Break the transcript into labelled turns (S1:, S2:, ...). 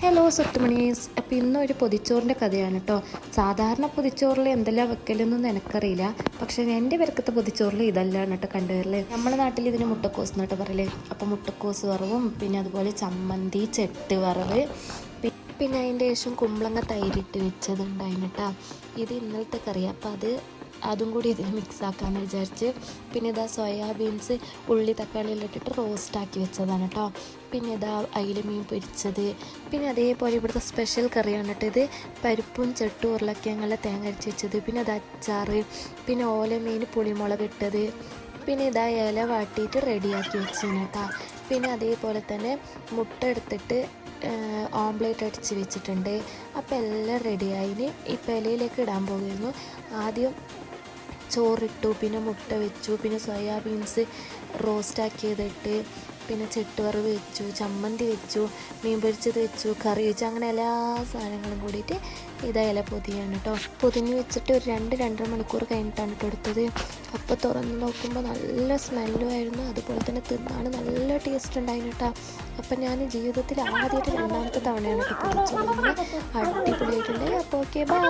S1: Hello സ്വത്തുമണീസ്. അപ്പോൾ ഇന്നൊരു പൊതിച്ചോറിൻ്റെ കഥയാണ് കേട്ടോ. സാധാരണ പൊതിച്ചോറിൽ എന്തെല്ലാം വെക്കലെന്നൊന്നും എനിക്കറിയില്ല, പക്ഷേ എൻ്റെ പേർക്കത്തെ പൊതിച്ചോറിൽ ഇതെല്ലാം കേട്ടോ കണ്ടുവരല്. നമ്മുടെ നാട്ടിൽ ഇതിന് മുട്ടക്കോസ് എന്നിട്ട് പറയല്. അപ്പോൾ മുട്ടക്കോസ് വറവും പിന്നെ അതുപോലെ ചമ്മന്തി, ചെട്ട് വറവ്, പിന്നെ അതിൻ്റെ ശേഷം കുമ്പളങ്ങ തൈരിട്ട് വെച്ചതുണ്ടായിരുന്നു കേട്ടോ. ഇത് ഇന്നലത്തെ കറി. അപ്പോൾ അതും കൂടി ഇതിൽ മിക്സ് ആക്കാമെന്ന് വിചാരിച്ച്. പിന്നെ ഇതാ സോയാബീൻസ് ഉള്ളി തക്കാളിയെല്ലാം ഇട്ടിട്ട് റോസ്റ്റാക്കി വെച്ചതാണ് കേട്ടോ. പിന്നെ ഇതാ അയില മീൻ പൊരിച്ചത്. പിന്നെ അതേപോലെ ഇവിടുത്തെ സ്പെഷ്യൽ കറിയാണ് കേട്ടോ ഇത്. പരിപ്പും ചെട്ടും ഉരുളക്കിഴങ്ങ് തേങ്ങ അരച്ച് വെച്ചത്. പിന്നെ അത് അച്ചാറ്, പിന്നെ ഓലമീൻ പുളിമുളക് ഇട്ടത്. പിന്നെ ഇതാ ഇല വാട്ടിയിട്ട് റെഡിയാക്കി വെച്ചതാണ് കേട്ടോ. പിന്നെ അതേപോലെ തന്നെ മുട്ട എടുത്തിട്ട് ഓംപ്ലേറ്റ് അടിച്ച് വെച്ചിട്ടുണ്ട്. അപ്പോൾ എല്ലാം റെഡിയായിന്. ഇപ്പോൾ ഇലയിലേക്ക് ഇടാൻ പോകുന്നു. ആദ്യം ചോറിട്ടു, പിന്നെ മുട്ട വെച്ചു, പിന്നെ സോയാബീൻസ് റോസ്റ്റാക്കിയതിട്ട്, പിന്നെ ചെട്ടുവറവ് വെച്ചു, ചമ്മന്തി വെച്ചു, മീൻ പൊരിച്ചത് വെച്ചു, കറി വെച്ചു. അങ്ങനെ എല്ലാ സാധനങ്ങളും കൂടിയിട്ട് ഇതാ ഇല പൊതിയാണ് കേട്ടോ. പൊതിഞ്ഞ് വെച്ചിട്ട് ഒരു 2-2.5 മണിക്കൂർ കഴിഞ്ഞിട്ടാണ് കേട്ടോ എടുത്തത്. അപ്പോൾ തുറന്ന് നോക്കുമ്പോൾ നല്ല സ്മെല്ലുമായിരുന്നു. അതുപോലെ തന്നെ തിന്നാണ് നല്ല ടേസ്റ്റ് ഉണ്ടായിരുന്നു കേട്ടോ. അപ്പം ഞാൻ ജീവിതത്തിൽ ആദ്യമായിട്ട് 2ാമത്തെ തവണയാണ് കേട്ടോ പൊതിച്ചത്. അടിപൊളിയായിട്ടുണ്ട്. അപ്പോൾ ഓക്കെ, ബൈ.